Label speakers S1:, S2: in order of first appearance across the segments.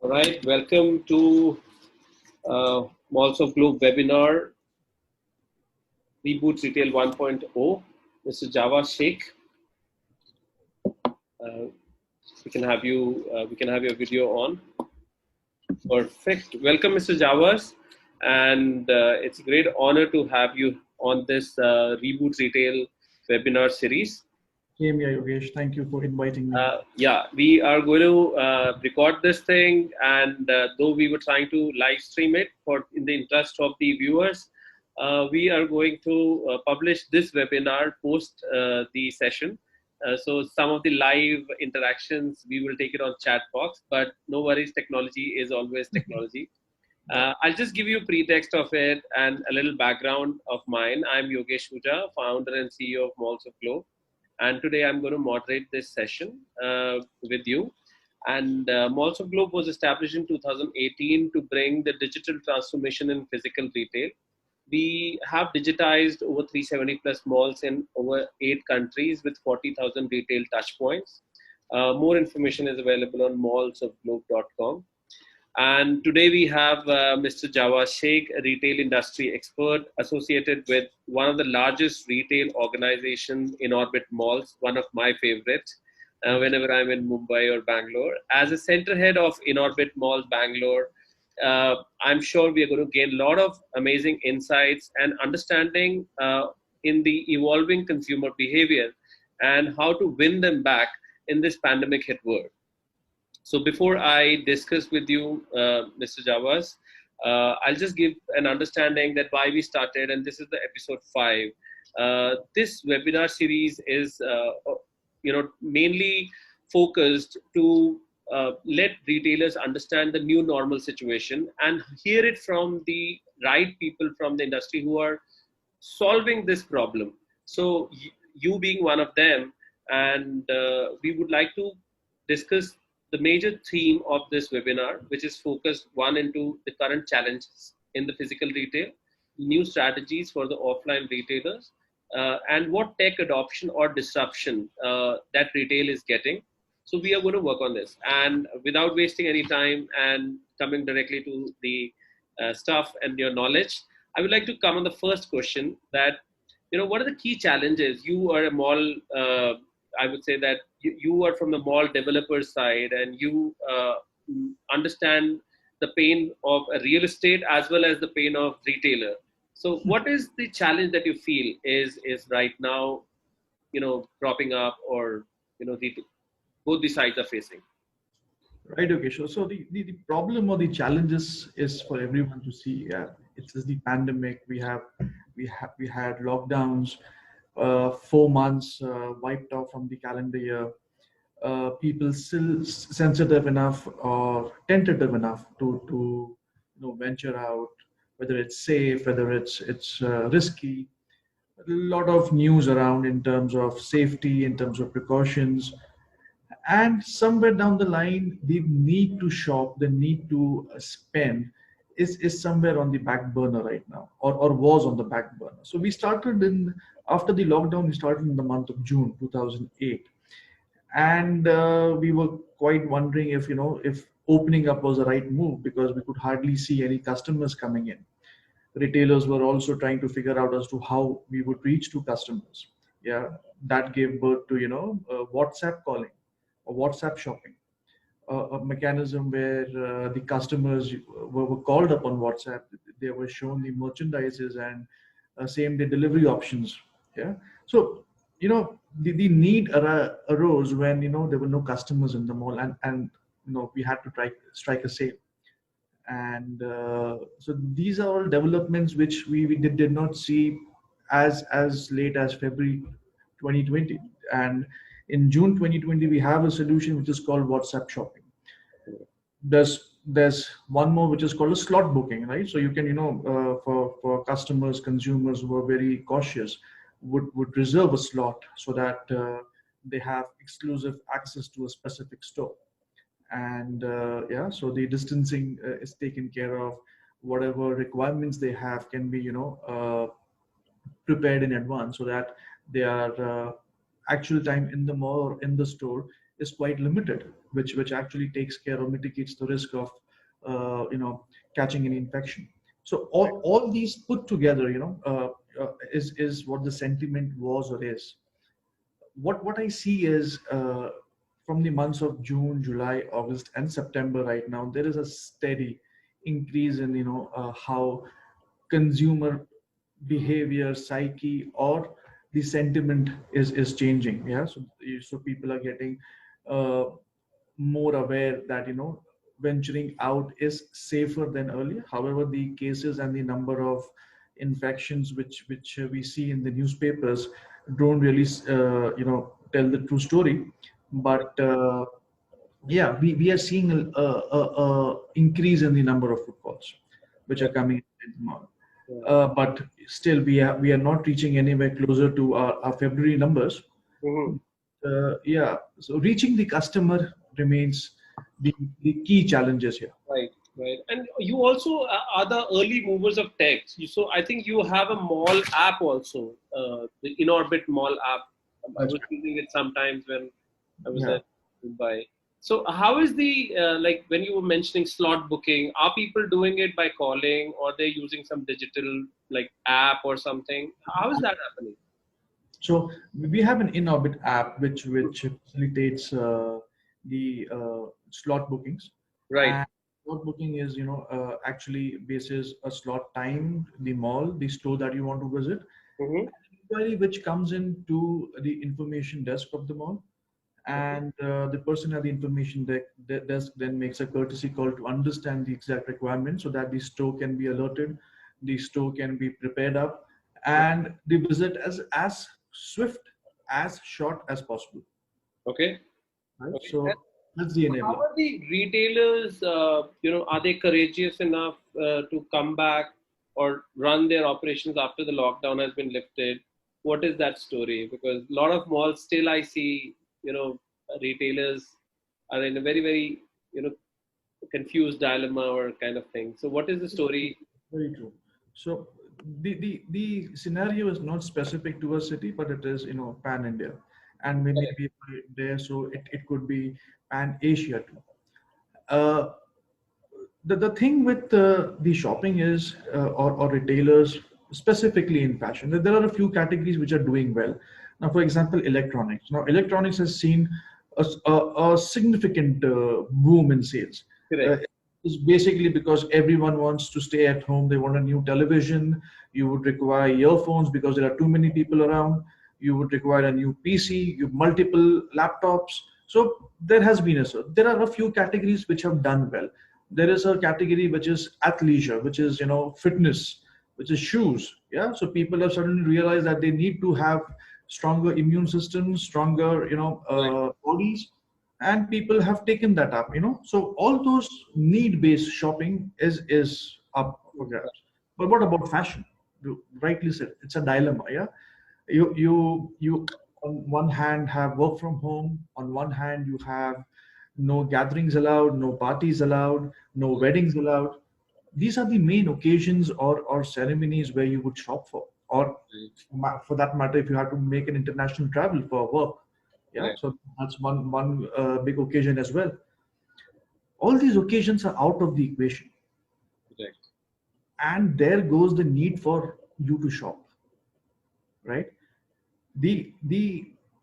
S1: All right, welcome to Malls of Globe webinar, Reboot Retail 1.0. Mr. Jawaaz Sheikh, uh, we can have your video on. Perfect. Welcome, Mr. Jawaaz, and it's a great honor to have you on this Reboot Retail webinar series.
S2: Same here, Yogesh. Thank you for inviting me.
S1: Yeah, we are going to record this thing, and though we were trying to live stream it in the interest of the viewers, we are going to publish this webinar post the session. So some of the live interactions we will take it on chat box, but no worries, technology is always technology. I'll just give you a pretext of it and a little background of mine. I'm Yogesh Huja, founder and CEO of Malls of Globe. And today I'm going to moderate this session with you. And Malls of Globe was established in 2018 to bring the digital transformation in physical retail. We have digitized over 370 plus malls in over 8 countries with 40,000 retail touchpoints. More information is available on mallsofglobe.com. And today we have Mr. Jawaaz Sheikh, a retail industry expert associated with one of the largest retail organizations, Inorbit Malls, one of my favorites, whenever I'm in Mumbai or Bangalore. As a center head of Inorbit Malls, Bangalore, I'm sure we are going to gain a lot of amazing insights and understanding in the evolving consumer behavior and how to win them back in this pandemic hit world. So before I discuss with you, Mr. Jawaaz, I'll just give an understanding that why we started, and this is the episode 5. This webinar series is, mainly focused to let retailers understand the new normal situation and hear it from the right people from the industry who are solving this problem. So you being one of them, and we would like to discuss the major theme of this webinar, which is focused into the current challenges in the physical retail, new strategies for the offline retailers, and what tech adoption or disruption that retail is getting. So we are going to work on this. And without wasting any time and coming directly to the stuff and your knowledge, I would like to come on the first question that, what are the key challenges? You are a mall, I would say that you are from the mall developer side, and you understand the pain of a real estate as well as the pain of retailer. So what is the challenge that you feel is right now, cropping up, or, both the sides are facing?
S2: Right, Yogesh. So the problem or the challenges is for everyone to see. It's just the pandemic. We had lockdowns, 4 months wiped off from the calendar year. People still sensitive enough or tentative enough to venture out, whether it's safe, whether it's risky. A lot of news around in terms of safety, in terms of precautions, and somewhere down the line, the need to shop, the need to spend is somewhere on the back burner right now, or was on the back burner. So we started after the lockdown, we started in the month of June 2008. And we were quite wondering if opening up was the right move, because we could hardly see any customers coming in. Retailers were also trying to figure out as to how we would reach to customers. Yeah, that gave birth to WhatsApp calling or WhatsApp shopping, a mechanism where the customers were called up on WhatsApp. They were shown the merchandises and same day delivery options. Yeah, so the need arose when there were no customers in the mall, and we had to strike a sale. And so these are all developments which we did not see as late as February 2020. And in June 2020, we have a solution which is called WhatsApp shopping. There's one more which is called a slot booking, right? So you can for customers, consumers who are very cautious, would reserve a slot so that they have exclusive access to a specific store. And so the distancing is taken care of. Whatever requirements they have can be prepared in advance, so that their actual time in the mall or in the store is quite limited, which actually takes care or mitigates the risk of catching an infection. So all these put together, is what the sentiment was or is. What I see is, from the months of June, July, August, and September right now, there is a steady increase in how consumer behavior, psyche, or the sentiment is changing. Yeah, so people are getting uh, more aware that venturing out is safer than earlier. However, the cases and the number of infections which we see in the newspapers don't really tell the true story. But yeah, we are seeing a increase in the number of footfalls which are
S1: Right.
S2: coming in the mall.
S1: Yeah.
S2: But still, we are not reaching anywhere closer to our February numbers.
S1: Mhm.
S2: Yeah, so reaching the customer remains the key challenges here.
S1: Right, right. And you also are the early movers of tech. So I think you have a mall app also, the Inorbit mall app. I
S2: That's
S1: was
S2: right.
S1: using it sometimes when I was
S2: Yeah.
S1: at Dubai. So how is the like when you were mentioning slot booking? Are people doing it by calling, or they're using some digital like app or something? How is that happening?
S2: So we have an in-orbit app which facilitates the slot bookings.
S1: Right.
S2: And slot booking is actually bases a slot time, the mall, the store that you want to visit,
S1: Mm-hmm.
S2: inquiry which comes into the information desk of the mall, and the person at the information desk then makes a courtesy call to understand the exact requirement so that the store can be alerted, the store can be prepared up, and the visit as swift, as short as possible.
S1: Okay.
S2: Right.
S1: Okay.
S2: So that's the
S1: How
S2: enabler.
S1: are the retailers, are they courageous enough to come back or run their operations after the lockdown has been lifted? What is that story? Because a lot of malls still I see, retailers are in a very, very, confused dilemma or kind of thing. So what is the story?
S2: Very true. So the scenario is not specific to a city, but it is pan India, and
S1: Correct.
S2: maybe there, so it could be pan Asia too. Uh, the thing with the shopping is, or retailers specifically in fashion, that there are a few categories which are doing well. Now, for example, electronics. Now, electronics has seen a significant boom in sales.
S1: Correct.
S2: It's basically because everyone wants to stay at home. They want a new television. You would require earphones because there are too many people around. You would require a new PC. You have multiple laptops. So there has been there are a few categories which have done well. There is a category which is athleisure, which is fitness, which is shoes. Yeah, so people have suddenly realized that they need to have stronger immune systems, stronger
S1: Right.
S2: bodies, and people have taken that up. So all those need-based shopping is up for grabs. But what about fashion? You rightly said, it's a dilemma. Yeah, you on one hand have work from home, on one hand you have no gatherings allowed, no parties allowed, no weddings allowed. These are the main occasions or ceremonies where you would shop for, or for that matter, if you have to make an international travel for work. Yeah,
S1: Correct.
S2: so that's one big occasion as well. All these occasions are out of the equation,
S1: Correct.
S2: and there goes the need for you to shop, right? The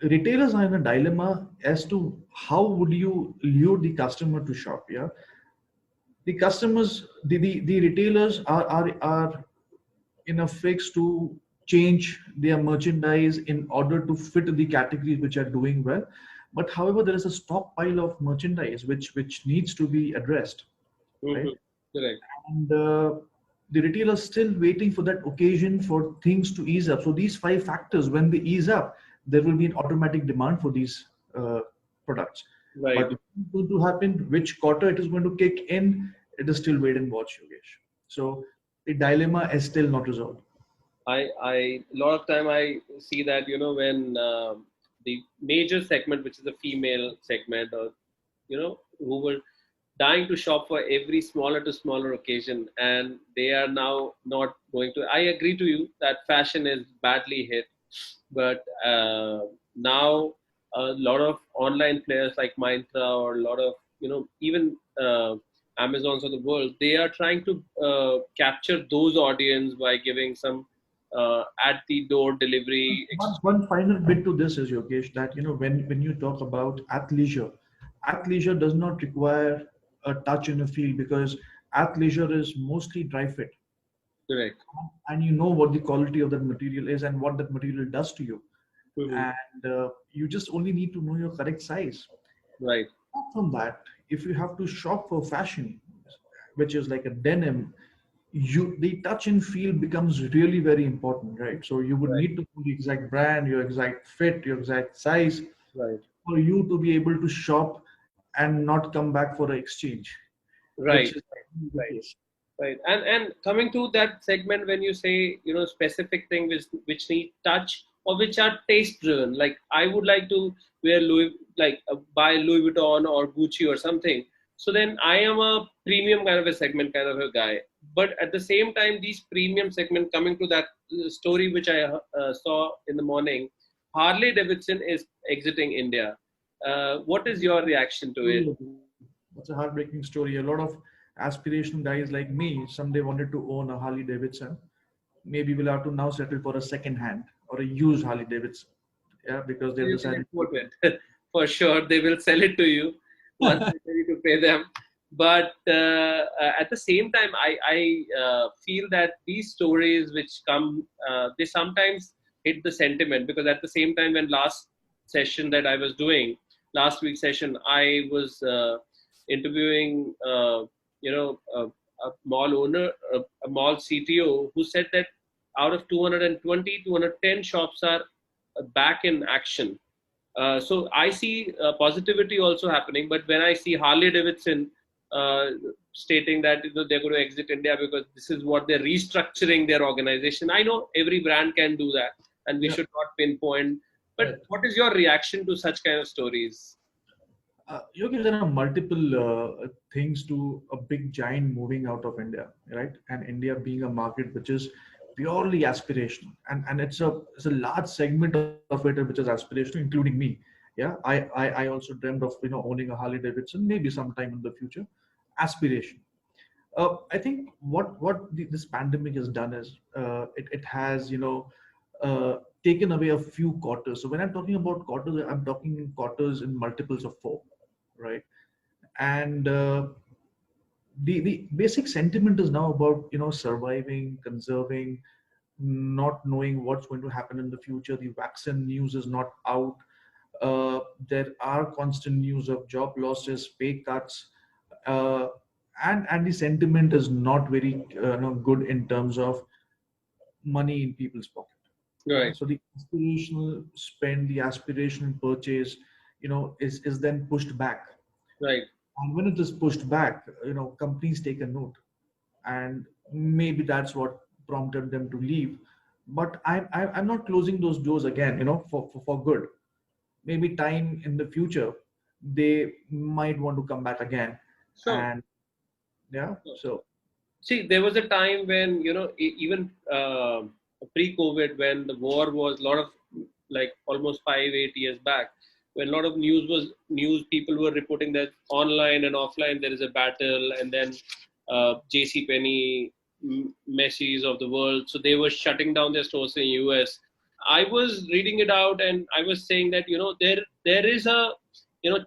S2: retailers are in a dilemma as to how would you lure the customer to shop. Yeah, the customers, the retailers are in a fix to change their merchandise in order to fit the categories which are doing well. But however, there is a stockpile of merchandise which needs to be addressed, right?
S1: Mm-hmm. Correct.
S2: And the retailer is still waiting for that occasion for things to ease up. So these five factors, when they ease up, there will be an automatic demand for these products.
S1: Right.
S2: But it's going to happen, which quarter it is going to kick in, it is still wait and watch, Yogesh. So the dilemma is still not resolved.
S1: I a lot of time I see that when the major segment, which is the female segment, or who were dying to shop for every smaller to smaller occasion, and they are now not going to. I agree to you that fashion is badly hit, but now. a lot of online players like Myntra or a lot of even Amazons of the world, they are trying to capture those audience by giving some at the door delivery.
S2: One final bit to this is, Yogesh, that when you talk about athleisure does not require a touch in a field, because athleisure is mostly dry fit,
S1: Correct.
S2: and you know what the quality of that material is and what that material does to you,
S1: Hmm.
S2: and you just only need to know your correct size.
S1: Right.
S2: Apart from that, if you have to shop for fashion, which is like a denim, the touch and feel becomes really very important, right? So you would
S1: Right.
S2: need to know the exact brand, your exact fit, your exact size,
S1: Right.
S2: for you to be able to shop and not come back for an exchange, which
S1: Right.
S2: is the
S1: Right.
S2: case.
S1: Right. And coming to that segment, when you say specific thing which need touch or which are taste driven, like I would like to wear Louis, like buy Louis Vuitton or Gucci or something. So then I am a premium kind of a segment kind of a guy. But at the same time, these premium segment, coming to that story which I saw in the morning, Harley Davidson is exiting India. What is your reaction to it?
S2: That's a heartbreaking story. A lot of aspirational guys like me someday wanted to own a Harley Davidson. Maybe we'll have to now settle for a second hand or a used Harley Davidson. Yeah, because they've
S1: You can
S2: decided to.
S1: import it for sure. They will sell it to you once you're ready to pay them. But at the same time, I feel that these stories which come, they sometimes hit the sentiment, because at the same time, when last session that I was doing, last week's session, I was interviewing, a mall owner, a mall CTO, who said that out of 220, 210 shops are back in action. So I see positivity also happening. But when I see Harley Davidson stating that they're going to exit India because this is what they're restructuring their organization, I know every brand can do that, and we
S2: Yeah,
S1: should not pinpoint. But
S2: right.
S1: what is your reaction to such kind of stories?
S2: Yogesh, there are multiple things to a big giant moving out of India, right? And India being a market which is purely aspirational, and it's a large segment of it which is aspirational, including me. Yeah, I also dreamed of owning a Harley Davidson maybe sometime in the future. Aspiration. I think this pandemic has done is it has taken away a few quarters. So when I'm talking about quarters, I'm talking quarters in multiples of four, right? And the basic sentiment is now about surviving, conserving, not knowing what's going to happen in the future. The vaccine news is not out. There are constant news of job losses, pay cuts, uh, and the sentiment is not very good in terms of money in people's pocket. Yeah,
S1: Right,
S2: so the aspirational spend, the aspirational purchase, is then pushed back.
S1: right.
S2: And when it is pushed back, companies take a note, and maybe that's what prompted them to leave. But I'm not closing those doors again, for good. Maybe time in the future, they might want to come back again.
S1: So,
S2: And yeah, so
S1: see, there was a time when even pre-COVID, when the war was a lot of, like, almost 5 8 years back, when a lot of news, people were reporting that online and offline there is a battle, and then JC Penney, Macy's of the world, so they were shutting down their stores in US. I was reading it out, and I was saying that there is a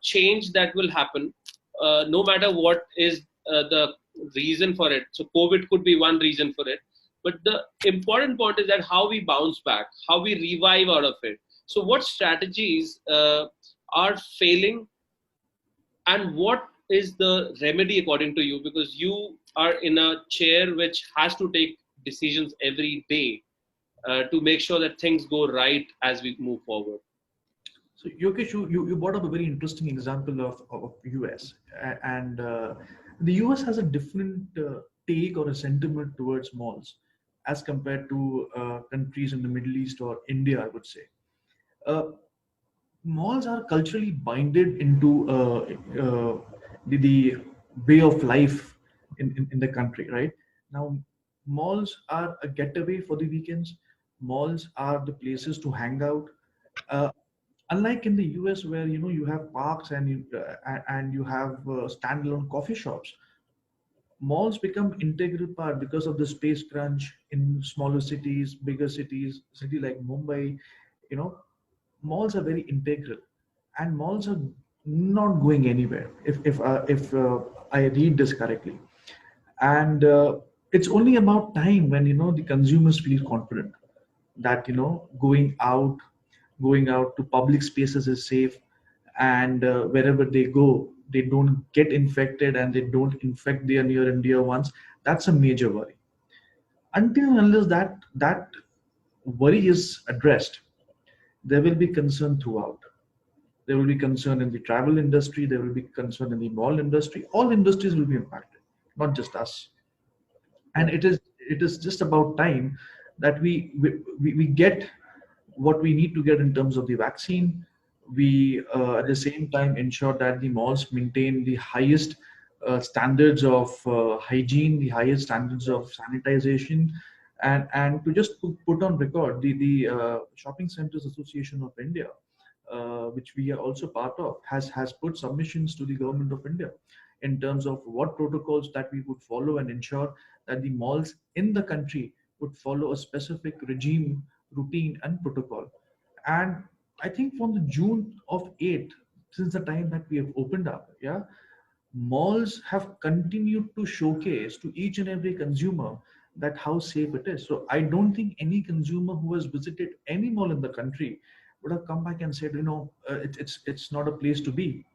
S1: change that will happen, no matter what is the reason for it. So COVID could be one reason for it, but the important point is that how we bounce back, how we revive out of it. So what strategies are failing, and what is the remedy according to you? Because you are in a chair which has to take decisions every day to make sure that things go right as we move forward.
S2: So Yogesh, you brought up a very interesting example of US, and the US has a different take or a sentiment towards malls as compared to countries in the Middle East or India, I would say. Uh, Malls are culturally binded into the way of life in the country, right? Now, malls are a getaway for the weekends. Malls are the places to hang out. Uh, Unlike in the US, where you have parks and you have standalone coffee shops, malls become integral part because of the space crunch in smaller cities, bigger cities, city like Mumbai. You know, malls are very integral, and malls are not going anywhere. If I read this correctly, and it's only about time when the consumers feel confident that going out to public spaces is safe, and wherever they go they don't get infected and they don't infect their near and dear ones. That's a major worry. Until and unless that worry is addressed, there will be concern throughout. There will be concern in the travel industry, there will be concern in the mall industry. All industries will be impacted, not just us. And
S1: Right.
S2: it is just about time that we get what we need to get in terms of the vaccine. We at the same time ensure that the malls maintain the highest standards of hygiene, the highest standards
S1: Right.
S2: of sanitization, and to just put on record, the Shopping Centers Association of India, which we are also part of, has put submissions to the government of India in terms of what protocols that we would follow and ensure that the malls in the country would follow a specific regime, routine, and protocol. And I think from the June of 8th, since the time that we have opened up, yeah, malls have continued to showcase to each and every consumer that how safe it is. So I don't think any consumer who has visited any mall in the country would have come back and said, it's not a place to be,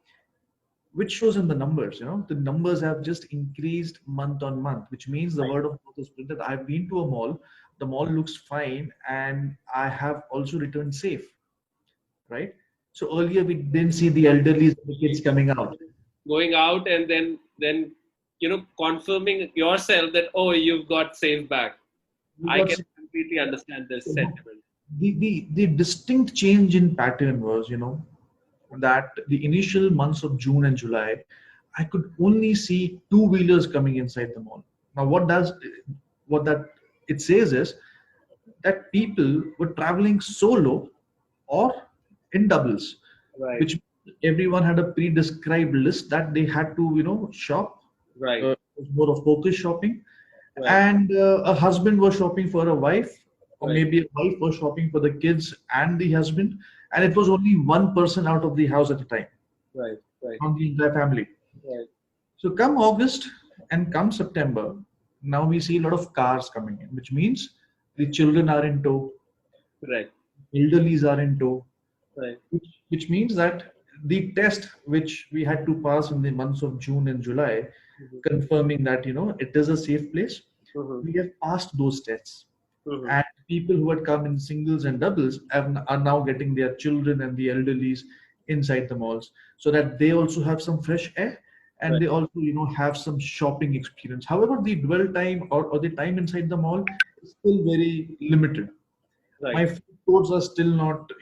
S2: which shows in the numbers. The numbers have just increased month on month, which means the word of mouth is spread that I've been to a mall, the mall looks fine, and I have also returned safe, right? So earlier we didn't see the elderly and the kids coming out.
S1: Going out and then confirming yourself that, oh, you've got safe back.
S2: We
S1: I
S2: got
S1: can completely understand this sentiment.
S2: the distinct change in pattern was, that the initial months of June and July, I could only see two-wheelers coming inside the mall. Now, what that it says is that people were traveling solo or in doubles,
S1: Right.
S2: which everyone had a pre-described list that they had to, shop.
S1: Right.
S2: It was more of focus shopping,
S1: Right.
S2: and a husband was shopping for a wife, or
S1: Right.
S2: maybe a wife was shopping for the kids and the husband, and it was only one person out of the house at a time
S1: Right. Right.
S2: from the entire family.
S1: Right.
S2: So come August and come September, now we see a lot of cars coming in, which means the children are in tow,
S1: Right.
S2: elderlies are in tow,
S1: Right.
S2: which means that the test which we had to pass in the months of June and July,
S1: Mhm.
S2: confirming that it is a safe place,
S1: Mhm.
S2: we have passed those tests.
S1: Mhm.
S2: And people who had come in singles and doubles are now getting their children and the elderlies inside the malls, so that they also have some fresh air, and
S1: Right.
S2: they also have some shopping experience. However, the dwell time, or the time inside the mall, is still very limited.
S1: Right.
S2: My food courts are still not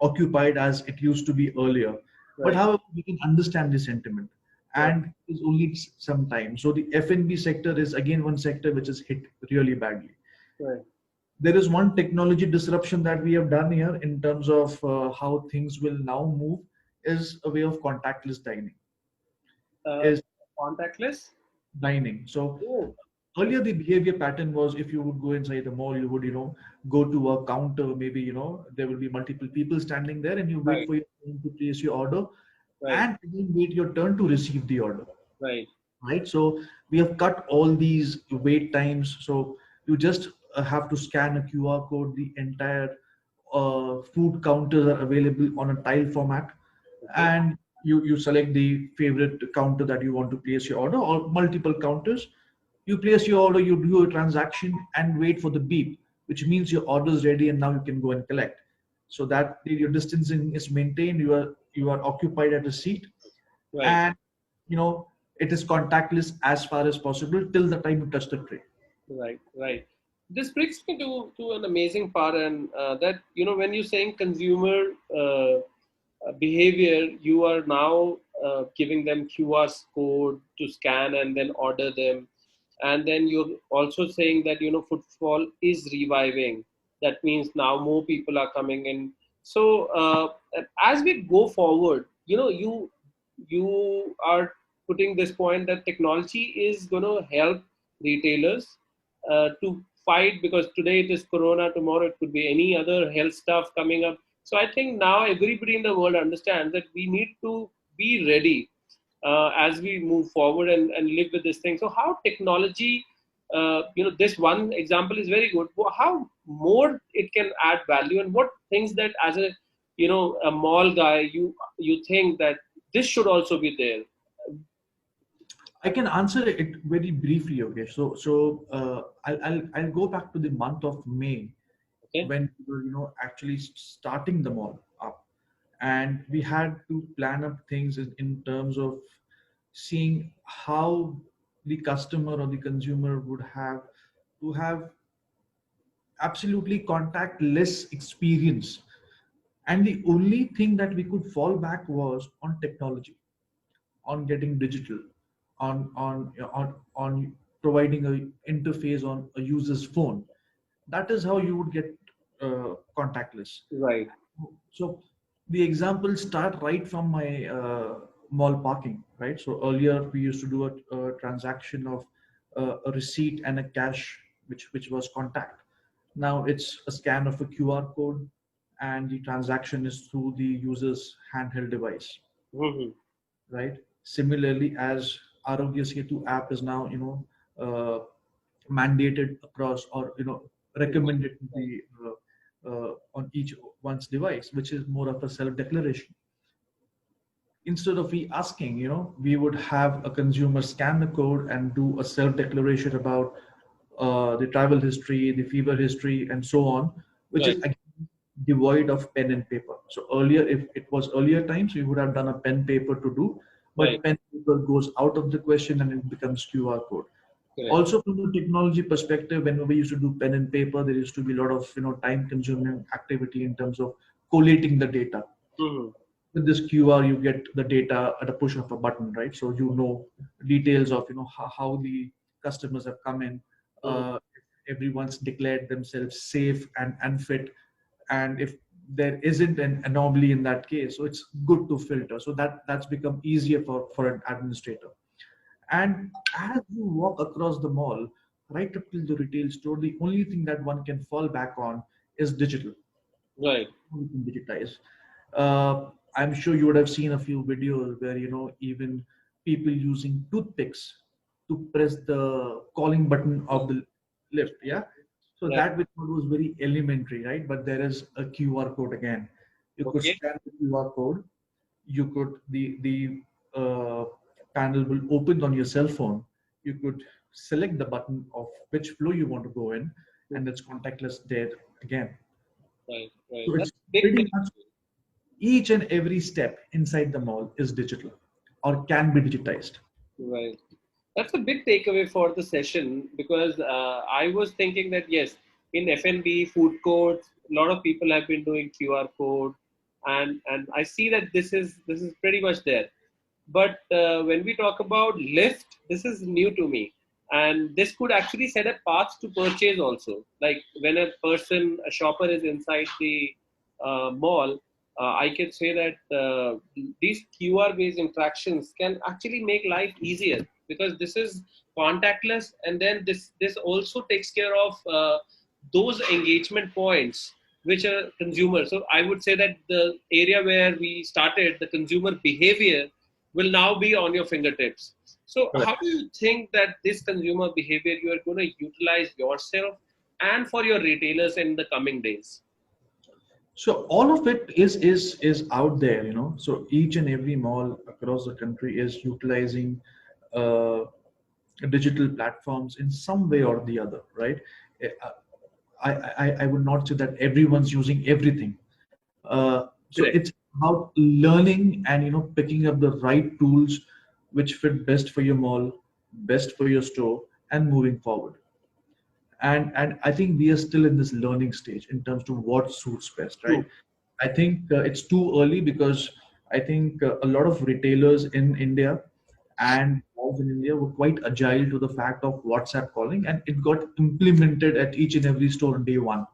S2: occupied as it used to be earlier. But
S1: Right.
S2: however, we can understand the sentiment,
S1: Right.
S2: and it's only some time. So the F&B sector is again one sector which is hit really badly.
S1: Right.
S2: There is one technology disruption that we have done here in terms of how things will now move, is a way of contactless dining.
S1: Uh,
S2: Is
S1: Contactless.
S2: dining. So
S1: Oh.
S2: earlier the behavior pattern was, if you would go inside the mall, you would go to a counter, maybe there will be multiple people standing there, and you wait
S1: Right.
S2: for your turn to place your order,
S1: Right.
S2: and again wait your turn to receive the order,
S1: Right.
S2: right? So we have cut all these wait times. So you just have to scan a QR code. The entire food counters are available on a tile format,
S1: Okay.
S2: and you select the favorite counter that you want to place your order, or multiple counters. You place your order, you do a transaction, and wait for the beep, which means your order is ready and now you can go and collect. So that your distancing is maintained. You are occupied at a seat,
S1: Right.
S2: and it is contactless as far as possible till the time you touch the tray.
S1: Right. Right. This brings me to an amazing part, and that when you're saying consumer behavior, you are now giving them QR code to scan and then order them, and then you're also saying that footfall is reviving. That means now more people are coming in So as we go forward, you are putting this point that technology is going to help retailers to fight, because today it is corona, tomorrow it could be any other health stuff coming up. So I think now everybody in the world understands that we need to be ready as we move forward and live with this thing. So how technology, this one example is very good. How more it can add value, and what things that as a a mall guy, you think that this should also be there.
S2: I can answer it very briefly. Okay, I'll go back to the month of May
S1: Okay.
S2: when we were actually starting the mall up, and we had to plan up things in terms of seeing how the customer or the consumer would have to have absolutely contactless experience, and the only thing that we could fall back was on technology, on getting digital, on providing a interface on a user's phone. That is how you would get contactless.
S1: Right.
S2: So the examples start right from my mall parking, right? So earlier we used to do a transaction of a receipt and a cash, which was contact. Now it's a scan of a QR code, and the transaction is through the user's handheld device,
S1: Hmm.
S2: right? Similarly, as Arogya Setu app is now, mandated across, or recommended to the on each one's device, which is more of a self-declaration. Instead of we asking, we would have a consumer scan the code and do a self-declaration about the travel history, the fever history, and so on, which is
S1: Right.
S2: again devoid of pen and paper. So earlier, if it was earlier times, we would have done a pen paper to do,
S1: Right.
S2: but pen paper goes out of the question and it becomes QR code.
S1: Correct.
S2: Also, from the technology perspective, when we used to do pen and paper, there used to be a lot of time consuming activity in terms of collating the data.
S1: Hmm.
S2: With this QR, you get the data at a push of a button, right? So details of how the customers have come in,
S1: Hmm.
S2: if everyone's declared themselves safe and unfit, and if there isn't an anomaly in that case, so it's good to filter. So that's become easier for an administrator. And as you walk across the mall, right up till the retail store, the only thing that one can fall back on is digital.
S1: Right.
S2: We can digitize. I'm sure you would have seen a few videos where even people using toothpicks to press the calling button of the lift. Yeah, so
S1: Right.
S2: that we thought was very elementary, right? But there is a QR code again. You could
S1: Okay.
S2: scan the QR code. You could the panel will open on your cell phone. You could select the button of which flow you want to go in, and it's contactless there again.
S1: Right. Right.
S2: So
S1: That's
S2: it's
S1: a big
S2: pretty
S1: thing.
S2: much each and every step inside the mall is digital or can be digitized.
S1: Right. That's a big takeaway for the session, because I was thinking that yes, in F&B, food courts, a lot of people have been doing QR code, and I see that this is pretty much there. But when we talk about Lyft, this is new to me, and this could actually set a path to purchase also. Like when a shopper is inside the mall, I can say that these QR based interactions can actually make life easier, because this is contactless, and then this also takes care of those engagement points which are consumer. So I would say that the area where we started, the consumer behavior, will now be on your fingertips. So
S2: Correct.
S1: how do you think that this consumer behavior you are going to utilize yourself and for your retailers in the coming days?
S2: So all of it is out there, So each and every mall across the country is utilizing uh, digital platforms in some way or the other, right? Eh, I would not say that everyone's using everything. So
S1: Correct.
S2: it's about learning and picking up the right tools which fit best for your mall, best for your store, and moving forward. And I think we are still in this learning stage in terms of what suits best, right?
S1: True.
S2: I think it's too early, because I think a lot of retailers in India and malls in India were quite agile to the fact of WhatsApp calling, and it got implemented at each and every store on day one.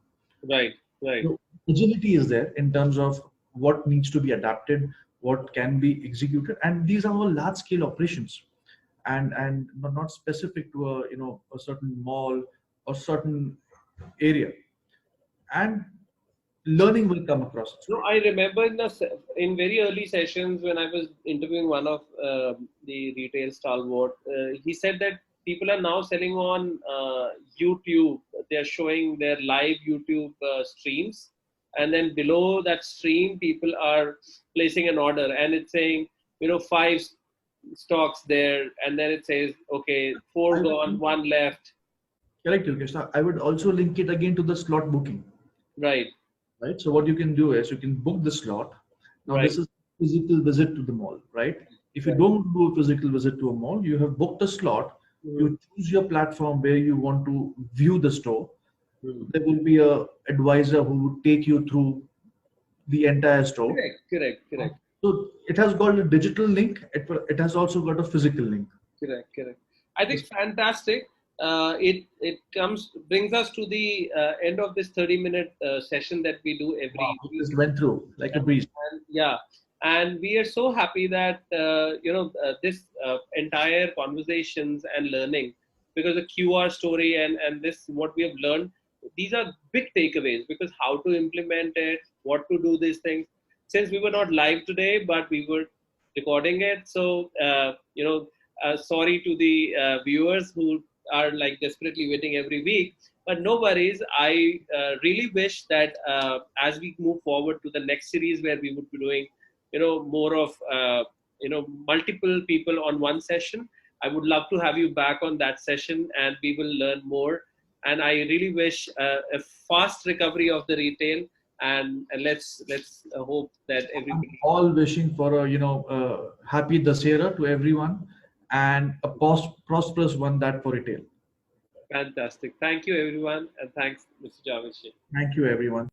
S1: Right. Right.
S2: So agility is there in terms of what needs to be adapted, what can be executed, and these are all large scale operations, and not specific to a a certain mall or certain area, and learning will come across its
S1: No,
S2: way.
S1: I remember in very early sessions when I was interviewing one of the retail stalwart, he said that people are now selling on YouTube. They are showing their live YouTube streams, and then below that stream, people are placing an order, and it's saying, five stocks there, and then it says, okay, four
S2: I
S1: gone,
S2: would,
S1: one left.
S2: correct, Yogesh. I would also link it again to the slot booking,
S1: Right,
S2: right? So what you can do is you can book the slot. Now
S1: right,
S2: this is physical visit to the mall, right? If you
S1: right.
S2: don't do a physical visit to a mall, you have booked a slot.
S1: Mhm.
S2: You choose your platform where you want to view the store.
S1: Mhm.
S2: There will be a advisor who will take you through the entire store.
S1: Correct, correct, correct.
S2: So it has got a digital link. It has also got a physical link.
S1: Correct, correct. I think
S2: This
S1: fantastic. It brings us to the end of this 30-minute session that we do
S2: wow,
S1: every
S2: it
S1: week.
S2: just went through like a breeze.
S1: And yeah, and we are so happy that this entire conversations and learning, because the QR story and this what we have learned, these are big takeaways, because how to implement it, what to do these things. Since we were not live today, but we were recording it, so sorry to the viewers who are like desperately waiting every week, but no worries. I really wish that as we move forward to the next series where we would be doing, more of, multiple people on one session, I would love to have you back on that session and we will learn more. And I really wish a fast recovery of the retail, and let's hope that
S2: I'm
S1: everybody.
S2: all wishing for a happy Dasera to everyone, and a prosperous one that for retail.
S1: Fantastic. Thank you, everyone. And thanks, Mr. Jawaaz.
S2: Thank you, everyone.